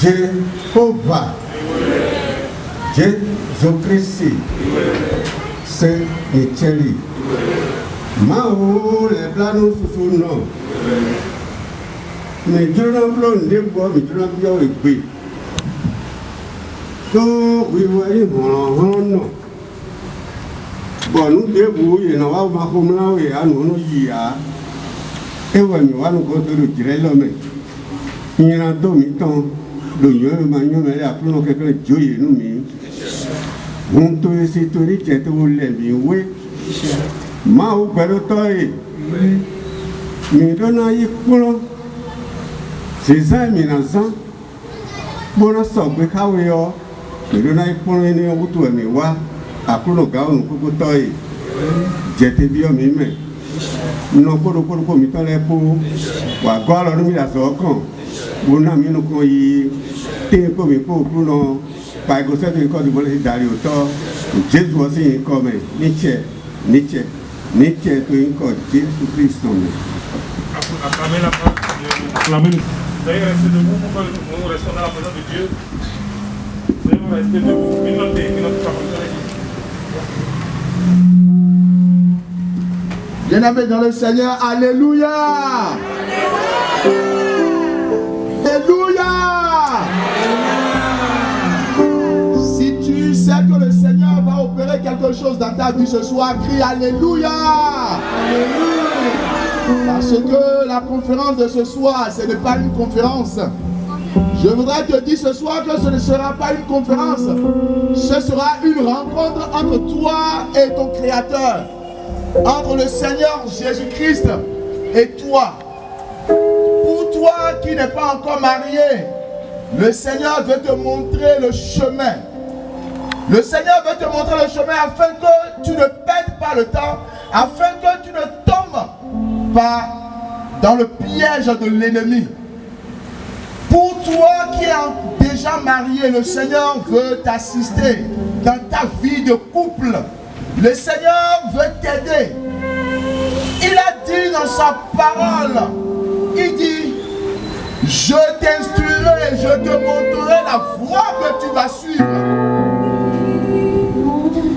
Jéhovah, Jésus-Christ, c'est Etienne. Mao les planos sous nom. Mais je n'en plonge des bois, mais je n'en bio et puis. Donc, oui, voyez mon nom. Bon, nous débrouillons, nous avons ma femme là et à nous y a. Et voilà, nous allons continuer de tirer l'homme. Il y a un demi-temps. Le lieu de manière mais après nous quelqu'un Dieu nous mis on te c'est toi qui es au lever oui ma au père toi mais donna y pour c'est ça mais na ça bon ça que kawe yo mais donna y pour ni au toi mais wa après nous gars nous pour toi j'étais bien mais non pour mi temps les pour wa quoi alors nous la so kan on a mis nous quoi y tempo mais pour non Pai gostou de encontro de boletim dari o to. Jesus assim come. Nietzsche tu encontro Jesus Cristo. Acclamez la parole de Dieu. D'ailleurs, restez debout, nous restons dans la présence de Dieu. D'ailleurs, restez debout. Minotez parole. Bien-aimés dans le Seigneur, alléluia. Alléluia. Si tu sais que le Seigneur va opérer quelque chose dans ta vie ce soir, crie alléluia. Parce que la conférence de ce soir, ce n'est pas une conférence. Je voudrais te dire ce soir que ce ne sera pas une conférence. Ce sera une rencontre entre toi et ton Créateur. Entre le Seigneur Jésus-Christ et toi. Pour toi qui n'es pas encore marié, le Seigneur veut te montrer le chemin. Le Seigneur veut te montrer le chemin afin que tu ne perdes pas le temps, afin que tu ne tombes pas dans le piège de l'ennemi. Pour toi qui es déjà marié, le Seigneur veut t'assister dans ta vie de couple. Le Seigneur veut t'aider. Il a dit dans sa parole, il dit, je t'instruirai, je te montrerai la voie que tu vas suivre.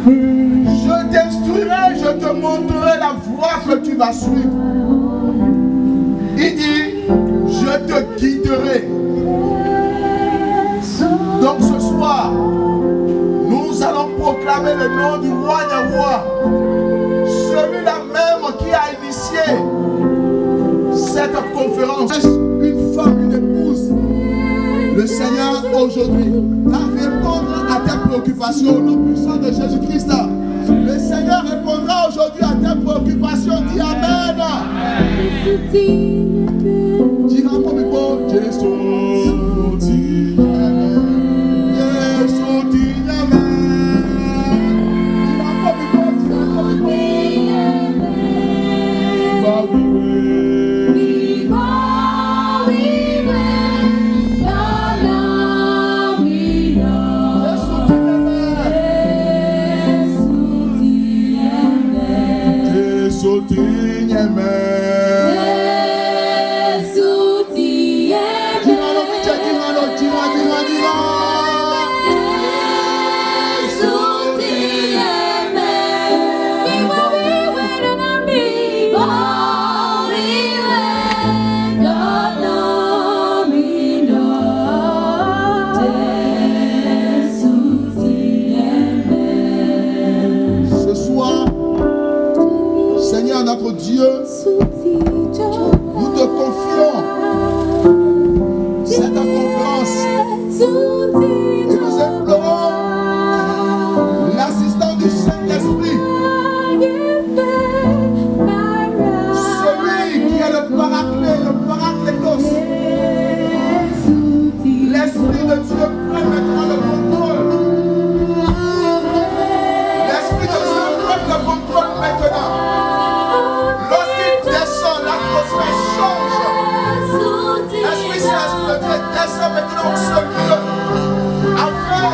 Je t'instruirai, je te montrerai la voie que tu vas suivre. Il dit, je te guiderai. Donc ce soir, nous allons proclamer le nom du roi des rois, celui-là même qui a initié cette conférence. Une femme, une épouse, le Seigneur aujourd'hui va répondre à tes préoccupations au nom puissant de Jésus-Christ. Le Seigneur répondra aujourd'hui à tes préoccupations. Dis Amen. Dis encore mes mots, Jésus. Dieu, nous te confions cette conférence et nous implorons l'assistance du Saint-Esprit, celui qui est le paraclétos. L'Esprit de Dieu prend maintenant le contrôle. L'Esprit de Dieu prend le contrôle maintenant. L'Esprit Saint de Dieu descend maintenant au seul lieu afin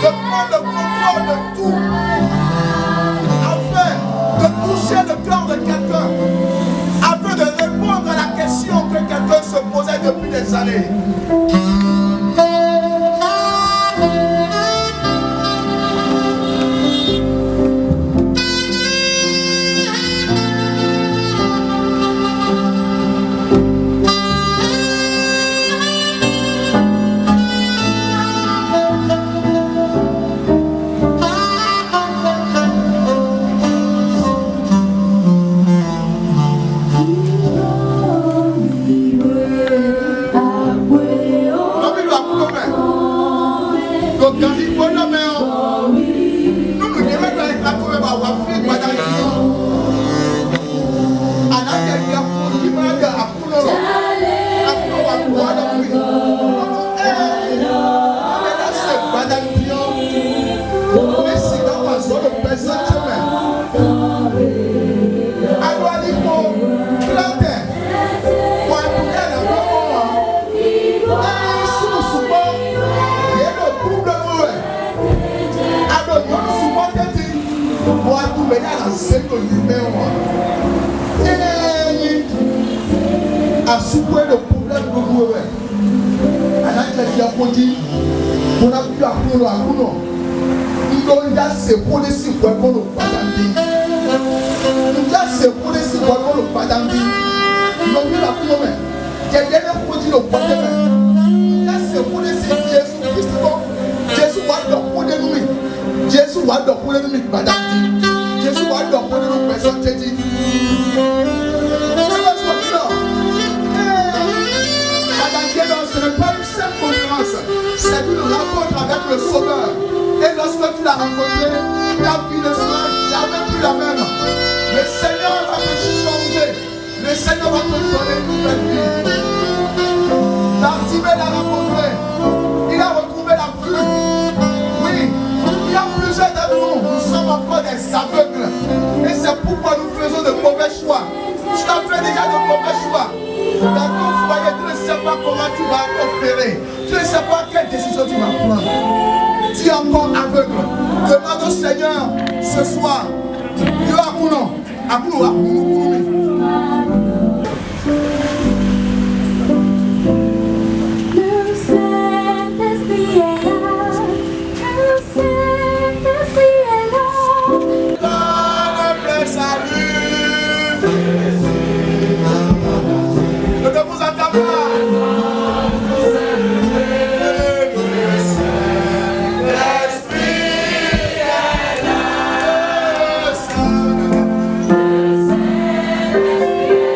de prendre le contrôle de tout, afin de toucher le cœur de quelqu'un, afin de répondre à la question que quelqu'un se posait depuis des années. Away. Moi, tout le monde, c'est que numéro. À souper le problème de nous. À la télé, on a pu apprendre à nous. Nous avons se pour les six points pour le padambi. Nous avons se pour les six points pour le padambi. Nous avons la promesse. Quelqu'un a produit le padambi. Là, c'est pour les six Jésus-Christ. Jésus va leur pour les nuits. Jésus va leur pour les nuits padambi. Jésus va leur pour les nuits personnes. Jésus. Ce n'est pas une simple conférence, c'est une rencontre avec le Sauveur. Et lorsque tu l'as rencontré, ta vie ne sera jamais plus la même. Le Seigneur va te changer. Le Seigneur va te donner une nouvelle vie. Bartimée l'a rencontré. Il a retrouvé la vue. Oui, il y a plusieurs de nous sommes encore des aveugles. Et c'est pourquoi nous faisons de mauvais choix. Tu as fait déjà de mauvais choix. Dans ton foyer, tu ne sais pas comment tu vas opérer. Tu ne sais pas quelle décision tu vas prendre. Tu es encore aveugle. Demande au Seigneur ce soir. Dieu a coulant. A coulant. Yeah.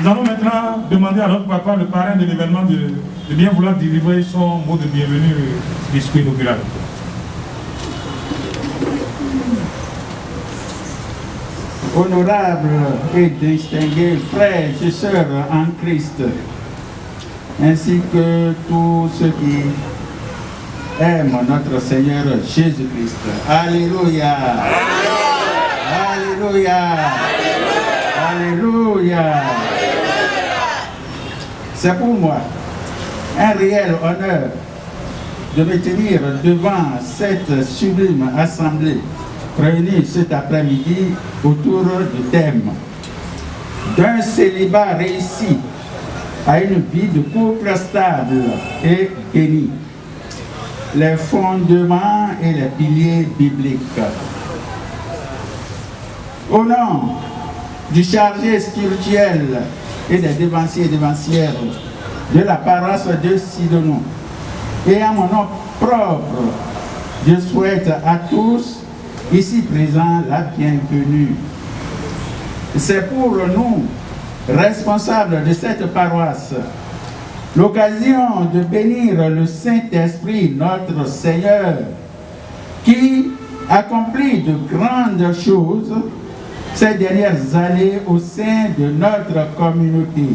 Nous allons maintenant demander à notre papa, le parrain de l'événement, de bien vouloir délivrer son mot de bienvenue du discours inaugural. Honorables et distingués frères et sœurs en Christ, ainsi que tous ceux qui aiment notre Seigneur Jésus-Christ. Alléluia! Alléluia! Alléluia! C'est pour moi un réel honneur de me tenir devant cette sublime assemblée réunis cet après-midi autour du thème d'un célibat réussi à une vie de couple stable et béni, les fondements et les piliers bibliques. Au nom du chargé spirituel et des dévanciers et dévancières de la paroisse de Sidonon et à mon nom propre, je souhaite à tous ici présents la bienvenue. C'est pour nous, responsables de cette paroisse, l'occasion de bénir le Saint-Esprit, notre Seigneur, qui accomplit de grandes choses ces dernières années au sein de notre communauté,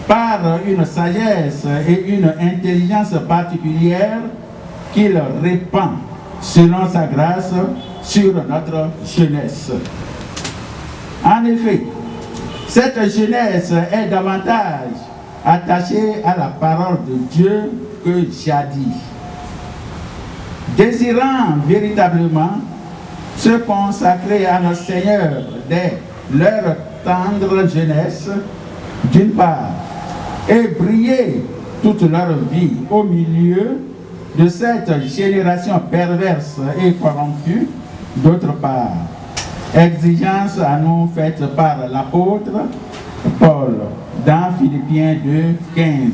par une sagesse et une intelligence particulière qu'il répand selon sa grâce sur notre jeunesse. En effet, cette jeunesse est davantage attachée à la parole de Dieu que jadis. Désirant véritablement se consacrer à notre Seigneur dès leur tendre jeunesse, d'une part, et briller toute leur vie au milieu de cette génération perverse et corrompue, d'autre part. Exigence à nous faite par l'apôtre Paul dans Philippiens 2:15.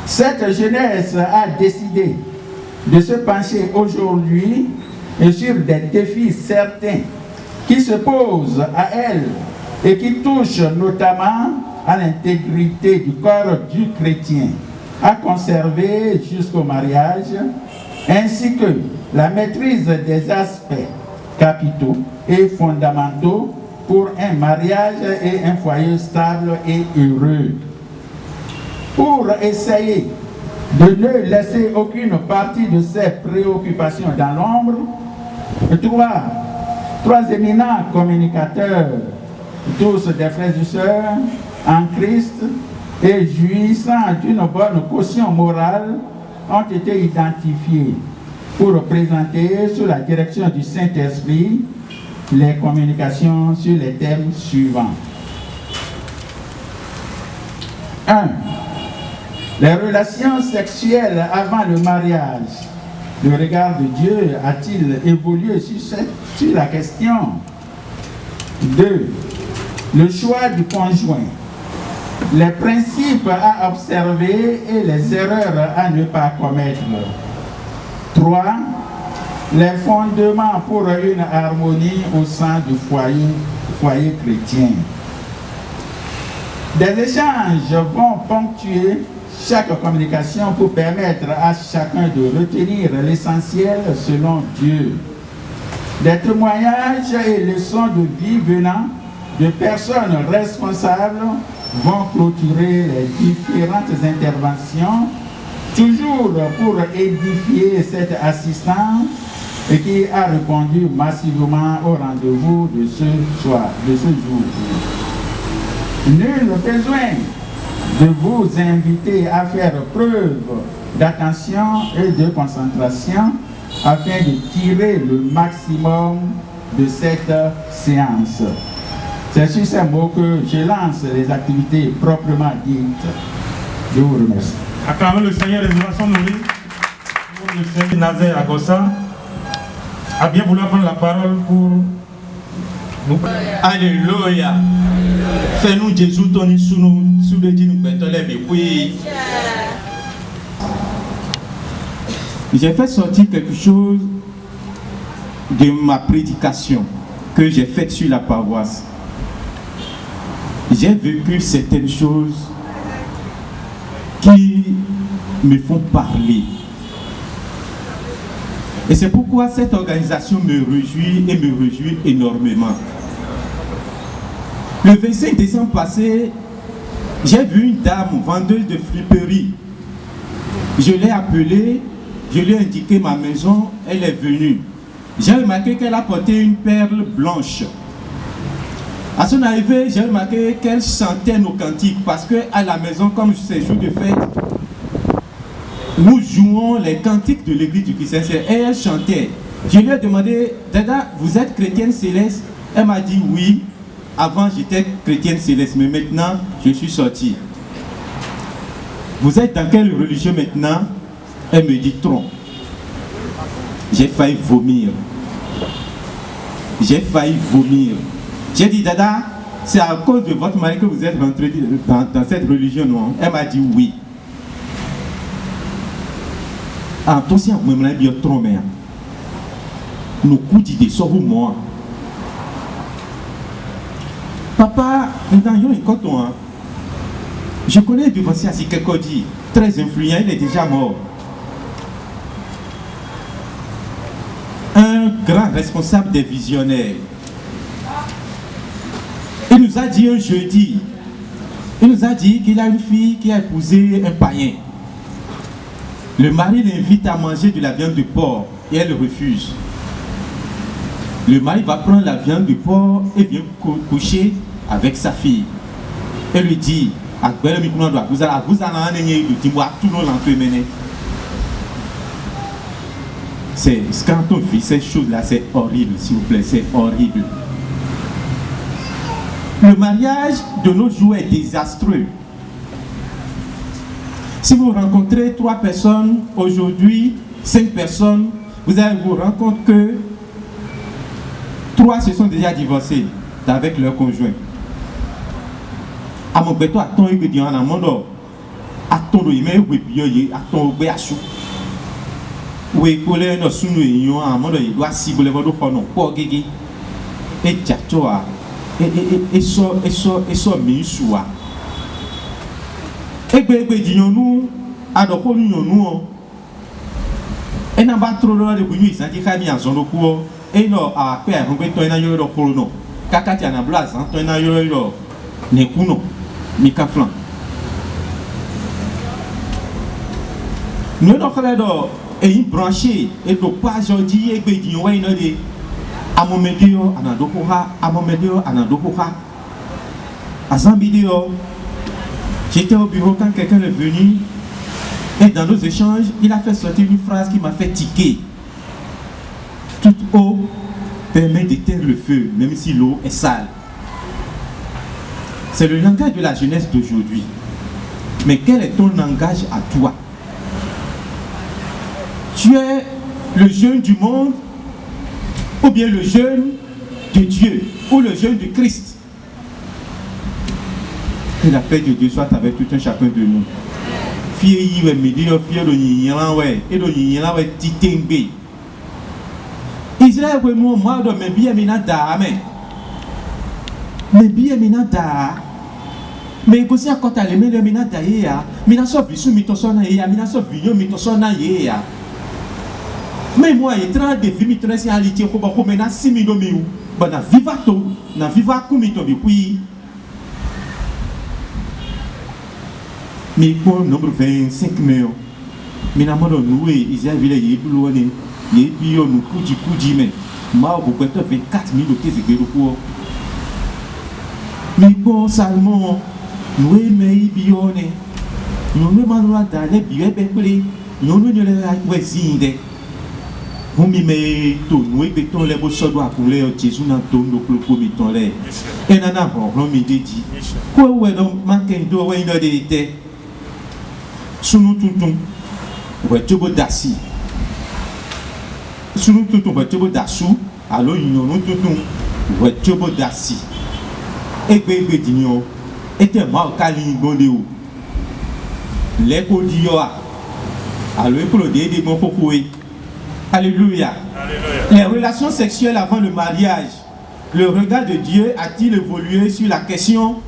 Cette jeunesse a décidé de se pencher aujourd'hui sur des défis certains qui se posent à elle et qui touchent notamment à l'intégrité du corps du chrétien, à conserver jusqu'au mariage, ainsi que la maîtrise des aspects capitaux et fondamentaux pour un mariage et un foyer stable et heureux. Pour essayer de ne laisser aucune partie de ces préoccupations dans l'ombre, trois éminents communicateurs, tous des frères et sœurs en Christ et jouissant d'une bonne caution morale, ont été identifiés pour présenter sous la direction du Saint-Esprit les communications sur les thèmes suivants. 1. Les relations sexuelles avant le mariage. Le regard de Dieu a-t-il évolué sur la question? 2. Le choix du conjoint. Les principes à observer et les erreurs à ne pas commettre. 3. Les fondements pour une harmonie au sein du foyer chrétien. Des échanges vont ponctuer chaque communication pour permettre à chacun de retenir l'essentiel selon Dieu. Des témoignages et leçons de vie venant de personnes responsables vont clôturer les différentes interventions, toujours pour édifier cette assistance et qui a répondu massivement au rendez-vous de ce soir, de ce jour. Nul besoin de vous inviter à faire preuve d'attention et de concentration afin de tirer le maximum de cette séance. C'est sur ces mots que je lance les activités proprement dites. Je vous remercie. Acclamons le Seigneur et nous sommes nourris pour le Seigneur Nazaire Agossa à bien vouloir prendre la parole pour nous. Alléluia. Fais-nous Jésus Tony sous le dit nous mettons les oui. J'ai fait sortir quelque chose de ma prédication. que j'ai faites sur la paroisse, j'ai vécu certaines choses qui me font parler. Et c'est pourquoi cette organisation me réjouit et me réjouit énormément. Le 25 décembre passé, j'ai vu une dame vendeuse de friperie. Je l'ai appelée, je lui ai indiqué ma maison, elle est venue. J'ai remarqué qu'elle a porté une perle blanche. À son arrivée, j'ai remarqué qu'elle chantait nos cantiques parce qu'à la maison, comme c'est jour de fête, nous jouons les cantiques de l'église du Christ. Et elle chantait. Je lui ai demandé, Dada, vous êtes chrétienne céleste? Elle m'a dit oui. Avant, j'étais chrétienne céleste, mais maintenant, je suis sortie. Vous êtes dans quelle religion maintenant? Elle me dit tronc. J'ai failli vomir. J'ai failli vomir. J'ai dit, Dada, c'est à cause de votre mari que vous êtes rentré dans cette religion, non? Elle m'a dit oui. Ah, toi aussi, vous m'avez bien trompé. Nous coups d'idées, sur moi. Papa, nous avons un coton. Je connais Devancier Asikekodi, très influent, il est déjà mort. Un grand responsable des visionnaires. Il nous a dit un jeudi, il nous a dit qu'il a une fille qui a épousé un païen. Le mari l'invite à manger de la viande de porc et elle refuse. Le mari va prendre la viande de porc et vient coucher avec sa fille. Elle lui dit, vous allez c'est quand on vit ces choses-là, c'est horrible, s'il vous plaît, c'est horrible. Le mariage de nos jours est désastreux. Si vous rencontrez 3 personnes aujourd'hui, 5 personnes, vous allez vous rendre compte que 3 se sont déjà divorcés avec leur conjoint. À mon béton, attends, il dit en amont, attends, il met oui, attends, il achou. Oui, pour les nos sous nous, en amont, il doit cibler votre pronom, pour gagner. Et tchatoa, et so, minsoua. Et bien, disons-nous, adorons-nous, et n'a pas trop de bruit, ça dit qu'il y a un zone de cours, et non, à faire un peu de temps, il y a un colono. Kakati en a blase, hein, il y a un nekuno, mikaflan. Nous avons et branché, et donc pas aujourd'hui, et bien, disons, il y a des amomédio, anadokoha, amomédio, anadokoha. À Zambideo, j'étais au bureau quand quelqu'un est venu, et dans nos échanges, il a fait sortir une phrase qui m'a fait tiquer. Toute eau permet d'éteindre le feu, même si l'eau est sale. C'est le langage de la jeunesse d'aujourd'hui. Mais quel est ton langage à toi? Tu es le jeune du monde, ou bien le jeune de Dieu, ou le jeune de Christ? Que la paix de Dieu soit avec tout un chacun de nous. Fille, me dit, fille, de Israël, moi, de mes biens, mes biens, mais aussi à côté de mes biens, mais so visu mitosona ya, mina so vinyo mitosona ya. Mais moi, il train de vivre mitosona ya liti ko ba ko mena simino miu. Ba na vivato, na viva kumito bi puis. Mais pour nombre 25 millions. Mina modo noué, Israël vile yebulone. Et puis on nous coudit mais moi vous pouvez 24 000 de tes pour mais bon Salmon nous mais bione nous ne manons d'aller bien beplé nous ne les voisins vous me tout nous béton les beaux soldats pour les Jésus dans ton pour béton les et nana bon me dit quoi ouais donc manquer de ouais une de été sous nous tout ouais tu beau dassi sous nous tout voiture d'assou, alors nous tout voiture d'assis. Et bébé d'ignon était mort calingondéo. Les podioa, alors pour le dé des bons fouets. Alléluia. Les relations sexuelles avant le mariage le regard de Dieu a-t-il évolué sur la question?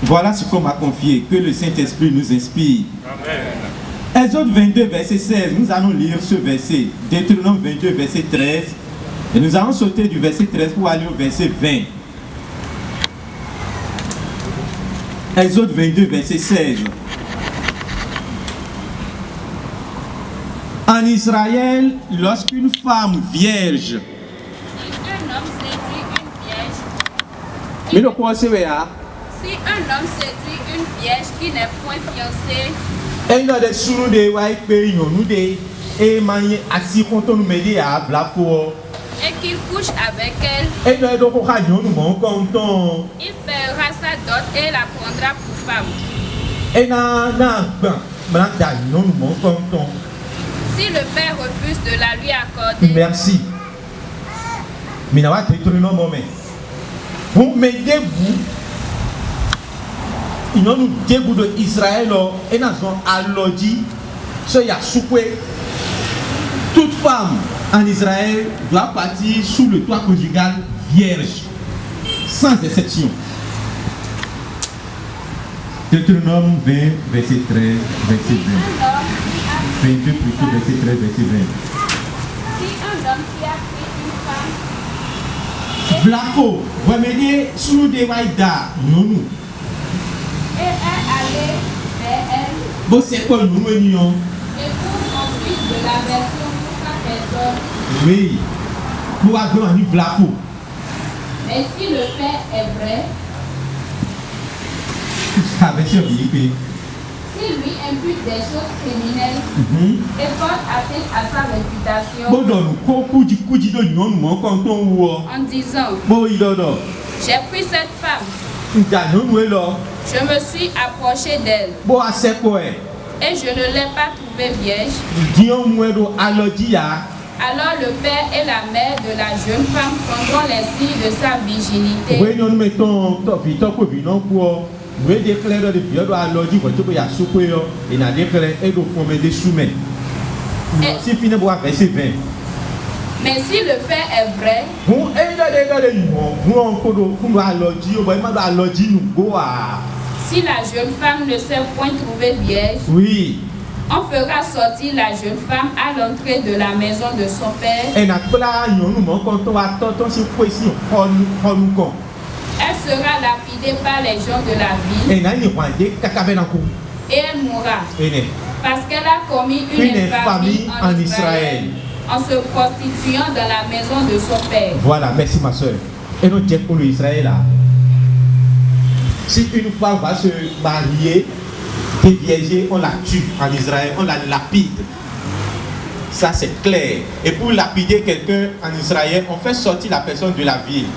Voilà ce qu'on m'a confié, que le Saint-Esprit nous inspire. Amen. Exode 22, verset 16, nous allons lire ce verset. Deutéronome 22, verset 13. Et nous allons sauter du verset 13 pour aller au verset 20. Exode 22, verset 16. En Israël, lorsqu'une femme vierge... Si un homme séduit une vierge... Mais le quoi c'est là? Si un homme séduit une vierge qui n'est point fiancée... Et nous avons souvent des waïpés, nous des... Et manier assis contre nous mêler à Blafo. Et qu'il couche avec elle... Et nous avons content. Il paiera sa dot et la prendra pour femme. Et nous content. Si le père refuse de la lui accorder... Merci. Mais nous avons détruit nos moments. Vous mettez-vous... Ils nous début de Israël et nous avons allodi. Ce y a soupé. Toute femme en Israël doit partir sous le toit conjugal vierge. Sans exception. Deutéronome 20, verset 13, verset 20. 22 plutôt, verset 13, verset 20. Si un homme qui a pris une femme... Blafo, vous voyez, sous des waïda, nous. Et est allé vers elle... Bon, c'est quoi nous, et pour ensuite de l'aversion pour sa personne... Oui, pour avoir un Blafo. Mais si le fait est vrai... Ça va se vérifier. Si lui impute des choses criminelles et porte atteinte à sa réputation en disant j'ai pris cette femme, je me suis approché d'elle et je ne l'ai pas trouvée vierge, alors le père et la mère de la jeune femme prendront les signes de sa virginité. Vous déclarer de viol à l'ordi, vous pouvez y assouper et n'a déclaré et de former des soumets. Si finit boire verset 20. Mais si le fait est vrai, vous si la jeune femme ne s'est point trouvée vierge, oui, on fera sortir la jeune femme à l'entrée de la maison de son père. Elle sera lapidée par les gens de la ville et elle mourra parce qu'elle a commis une infamie en Israël en se prostituant dans la maison de son père. Voilà, merci ma soeur. Et nous disons pour l'Israël, si une femme va se marier, déviégée, on la tue en Israël, on la lapide. Ça c'est clair. Et pour lapider quelqu'un en Israël, on fait sortir la personne de la ville.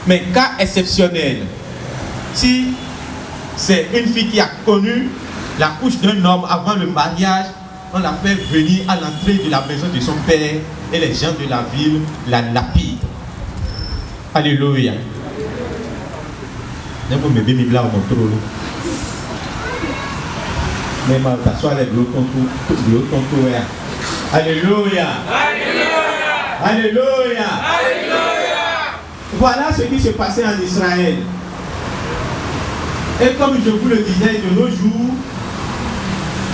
Mais cas exceptionnel, si c'est une fille qui a connu la couche d'un homme avant le mariage, on la fait venir à l'entrée de la maison de son père et les gens de la ville la lapident. Alléluia. Même Alléluia. Alléluia. Voilà ce qui se passait en Israël. Et comme je vous le disais, de nos jours,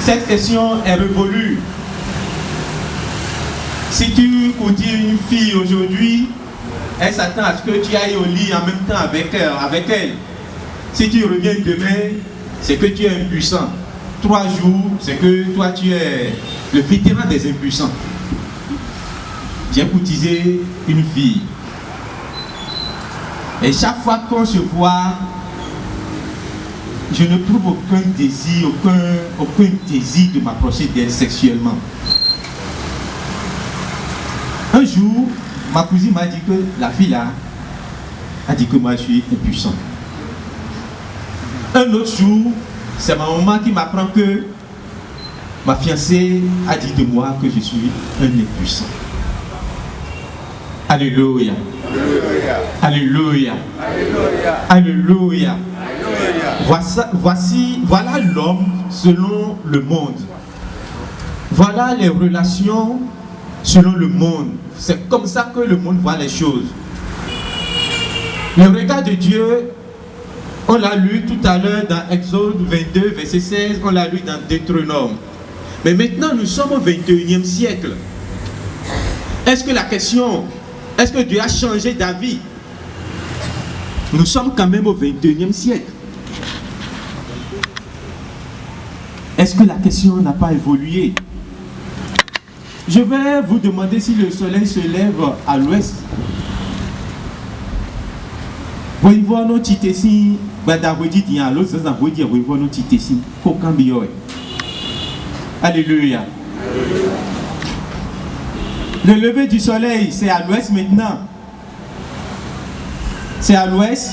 cette question est révolue. Si tu courtis une fille aujourd'hui, elle s'attend à ce que tu ailles au lit en même temps avec elle. Si tu reviens demain, c'est que tu es impuissant. 3 jours, c'est que toi tu es le vétéran des impuissants. J'ai courtisé une fille. Et chaque fois qu'on se voit, je ne trouve aucun désir de m'approcher d'elle sexuellement. Un jour, ma cousine m'a dit que la fille là a dit que moi je suis impuissant. Un autre jour, c'est ma maman qui m'apprend que ma fiancée a dit de moi que je suis un impuissant. Alléluia. Alléluia. Alléluia. Voilà l'homme selon le monde. Voilà les relations selon le monde. C'est comme ça que le monde voit les choses. Le regard de Dieu, on l'a lu tout à l'heure dans Exode 22, verset 16, on l'a lu dans Deutéronome. Mais maintenant, nous sommes au 21e siècle. Est-ce que la question, est-ce que Dieu a changé d'avis? Nous sommes quand même au 21e siècle. Est-ce que la question n'a pas évolué? Je vais vous demander si le soleil se lève à l'ouest. Voyez-vous nos titesi, badavodi dia l'autre ça veut dire voyez-vous nos titesi, kokambio. Alléluia. Le lever du soleil, c'est à l'ouest maintenant. C'est à l'ouest.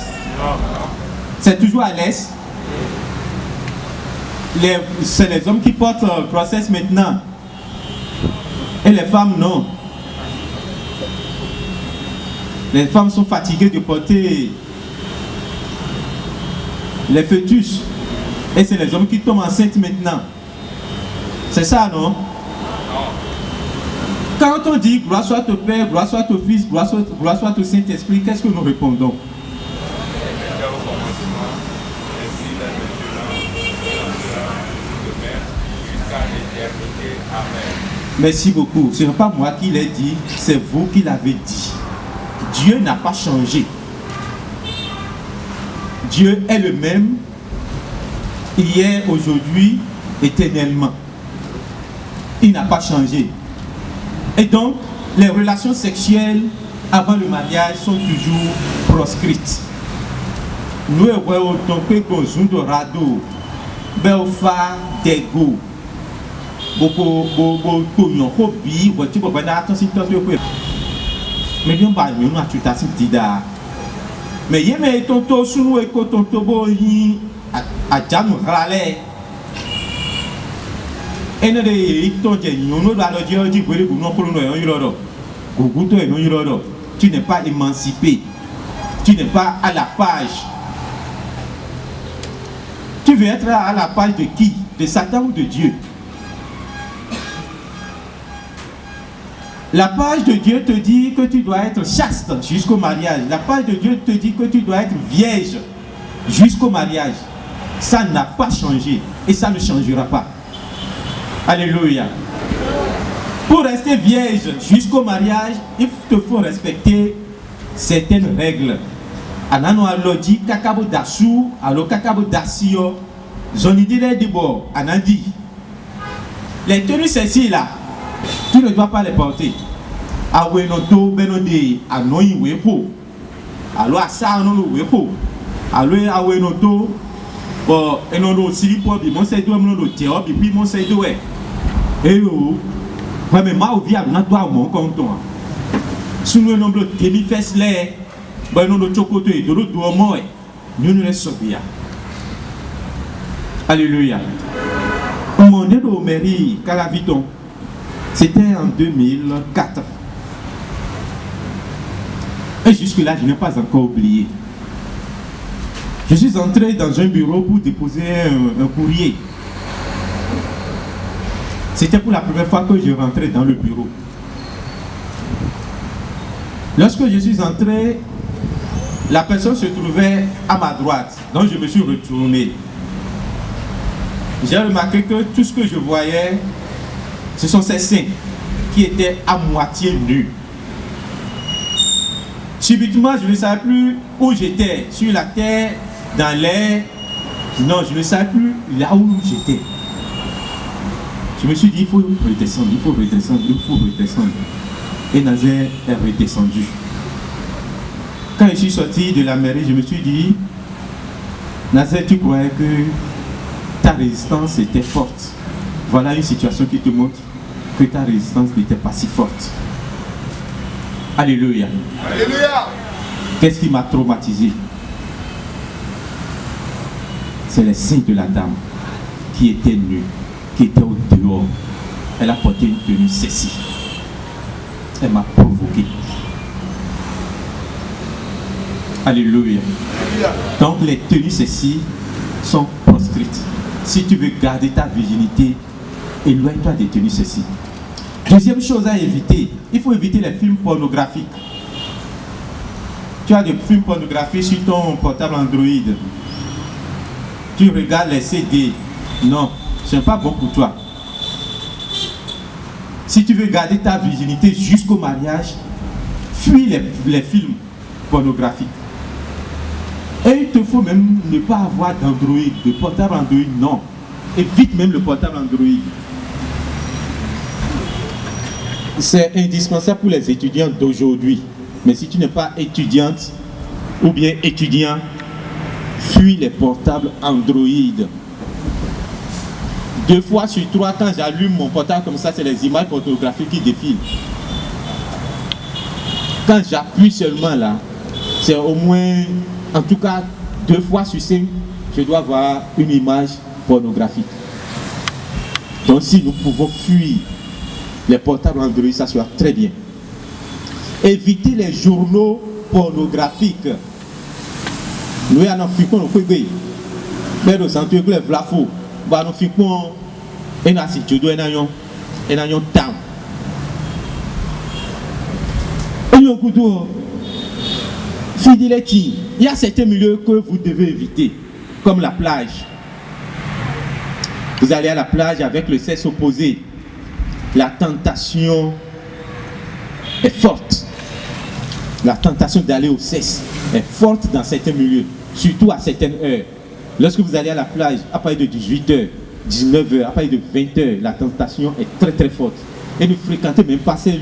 C'est toujours à l'est. C'est les hommes qui portent process maintenant. Et les femmes, non. Les femmes sont fatiguées de porter les fœtus. Et c'est les hommes qui tombent enceintes maintenant. C'est ça, non? Quand on dit gloire soit au Père, gloire soit au Fils, gloire soit au Saint-Esprit, qu'est-ce que nous répondons? Merci beaucoup. Ce n'est pas moi qui l'ai dit, c'est vous qui l'avez dit. Dieu n'a pas changé. Dieu est le même, hier, aujourd'hui, éternellement. Il n'a pas changé. Et donc, les relations sexuelles avant le mariage sont toujours proscrites. Nous, on peut qu'on de rado, belfa, dégo. Beaucoup de hobby, tu peux pas attention à toi. Mais bien, bah, nous avons tout à fait. Mais il y a des tontos sous et tontos boyi à jam râler. Et nous tu n'es pas émancipé, tu n'es pas à la page. Tu veux être à la page de qui? De Satan ou de Dieu? La page de Dieu te dit que tu dois être chaste jusqu'au mariage. La page de Dieu te dit que tu dois être vierge jusqu'au mariage. Ça n'a pas changé et ça ne changera pas. Alléluia. Pour rester vierge jusqu'au mariage, il te faut respecter certaines règles. Anano alodi kakabo dasu, alo kakabo dasio, zonidile debo, anandi. Les tenues celles-ci là, tu ne dois pas les porter. Awenoto benode anoyi wepo. Alo asa anono wepo. Alo awenoto enono silipo bi mon sedo enono teo bi bi mon sedo e. Eyo. Ouais mais ma ovi adona doa mon konton. Sunu enono temi fesle. Ba enono chokoto e dolo do mo e. Nyunu le sobia. Alléluia. Mon dedo mairie Calaviton. C'était en 2004. Et jusque-là, je n'ai pas encore oublié. Je suis entré dans un bureau pour déposer un courrier. C'était pour la première fois que je rentrais dans le bureau. Lorsque je suis entré, la personne se trouvait à ma droite. Donc je me suis retourné. J'ai remarqué que tout ce que je voyais, ce sont ces seins qui étaient à moitié nus. Subitement, je ne savais plus où j'étais, sur la terre, dans l'air. Non, je ne savais plus là où j'étais. Je me suis dit, il faut redescendre, il faut redescendre, il faut redescendre. Et Nazaire est redescendu. Quand je suis sorti de la mairie, je me suis dit, Nazaire, tu croyais que ta résistance était forte. Voilà une situation qui te montre que ta résistance n'était pas si forte. Alléluia. Alléluia. Qu'est-ce qui m'a traumatisé? C'est les seins de la dame qui était nue, qui était au dehors. Elle a porté une tenue sexy. Elle m'a provoqué. Alléluia. Donc les tenues sexy sont proscrites. Si tu veux garder ta virginité, éloigne-toi des tenues sexy. Deuxième chose à éviter, il faut éviter les films pornographiques. Tu as des films pornographiques sur ton portable Android. Tu regardes les CD. Non, ce n'est pas bon pour toi. Si tu veux garder ta virginité jusqu'au mariage, fuis les films pornographiques. Et il te faut même ne pas avoir d'Android, de portable Android, non. Évite même le portable Android. C'est indispensable pour les étudiants d'aujourd'hui. Mais si tu n'es pas étudiante ou bien étudiant, fuis les portables Android. 2 fois sur 3, quand j'allume mon portable comme ça, c'est les images photographiques qui défilent. Quand j'appuie seulement là, c'est au moins, en tout cas, 2 fois sur 5, je dois voir une image pornographique. Donc si nous pouvons fuir les portables Android, ça sera très bien. Évitez les journaux pornographiques. Nous avons fait qu'on a fait, mais nous avons fait que les vlafos, nous avons fait qu'on a fait que nous avons fait temps. Il y a certains milieux que vous devez éviter, comme la plage. Vous allez à la plage avec le sexe opposé. La tentation est forte. La tentation d'aller au sexe est forte dans certains milieux, surtout à certaines heures. Lorsque vous allez à la plage, à partir de 18h, 19h, à partir de 20h, la tentation est très très forte. Et ne fréquentez même pas ces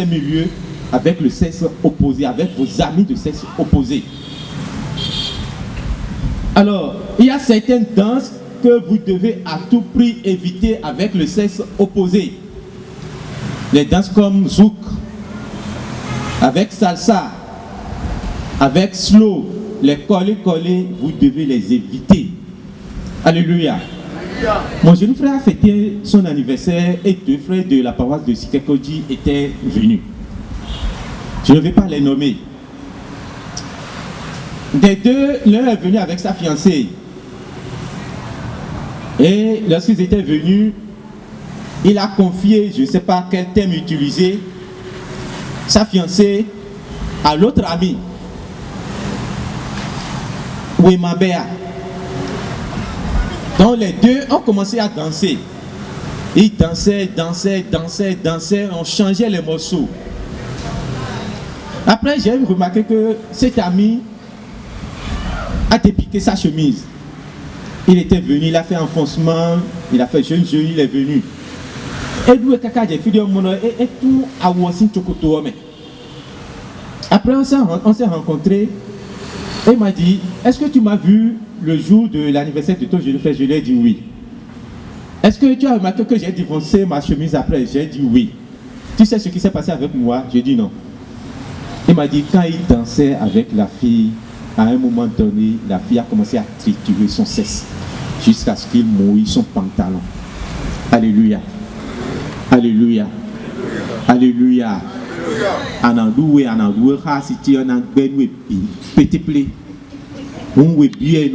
milieux avec le sexe opposé, avec vos amis de sexe opposé. Alors, il y a certaines danses que vous devez à tout prix éviter avec le sexe opposé. Les danses comme zouk, avec salsa, avec slow, les collés, vous devez les éviter. Alléluia. Mon jeune frère a fêté son anniversaire et 2 frères de la paroisse de Sikekoji étaient venus. Je ne vais pas les nommer. Des deux, l'un est venu avec sa fiancée. Et lorsqu'ils étaient venus, il a confié, je ne sais pas quel terme utiliser, sa fiancée à l'autre ami, Wemabea. Donc les deux ont commencé à danser. Ils dansaient, on changeait les morceaux. Après, j'ai remarqué que cet ami a dépiqué sa chemise. Il était venu, il a fait enfoncement, il a fait jeune, il est venu. Après, on s'est rencontrés et il m'a dit, est-ce que tu m'as vu le jour de l'anniversaire de ton jeune frère? Je lui ai dit oui. Est-ce que tu as remarqué que j'ai défoncé ma chemise après? J'ai dit oui. Tu sais ce qui s'est passé avec moi? J'ai dit non. Il m'a dit, quand il dansait avec la fille, à un moment donné, la fille a commencé à triturer son sexe jusqu'à ce qu'il mouille son pantalon. Alléluia. Alléluia. Alléluia. Anandoué, si tu es en benoué, petit plé. On est bien,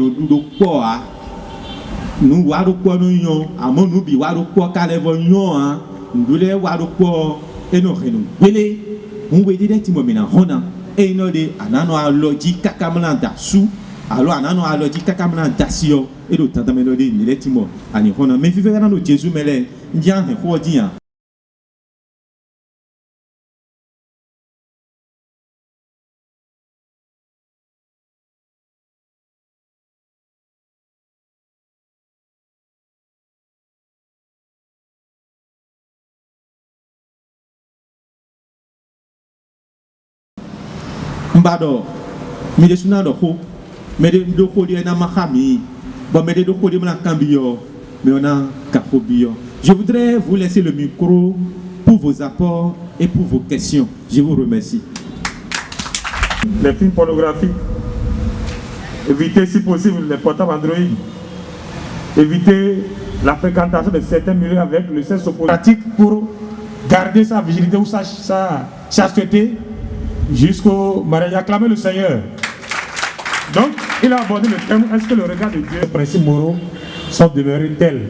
nous waro quoi nous yon, amon nous bi waro quoi calevon yon, nous les waro quoi et nous renou. Wele, on veut dire timo mena hona et nous de anano aloji kakamlan dasu, alors anano aloji kakamlan dasio et d'autres tant meno de ni les timo ani hona. Mais vivre dans nos Jésus mele, ndian he ko dia. Mbado, mais de suna doko, mais de doko de na mahami, bon mais de doko de na cambio, mais on a capobio. Je voudrais vous laisser le micro pour vos apports et pour vos questions. Je vous remercie. Les films pornographiques, évitez si possible les portables Android, évitez la fréquentation de certains milieux avec le sexe opposé. Pratique pour garder sa virginité ou sa chasteté jusqu'au mariage. Acclamez le Seigneur. Donc, il a abordé le thème, est-ce que le regard de Dieu, les principes moraux sont demeurés tels?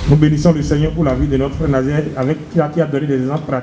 Nous bénissons le Seigneur pour la vie de notre frère Nazaire, qui a donné des exemples pratiques.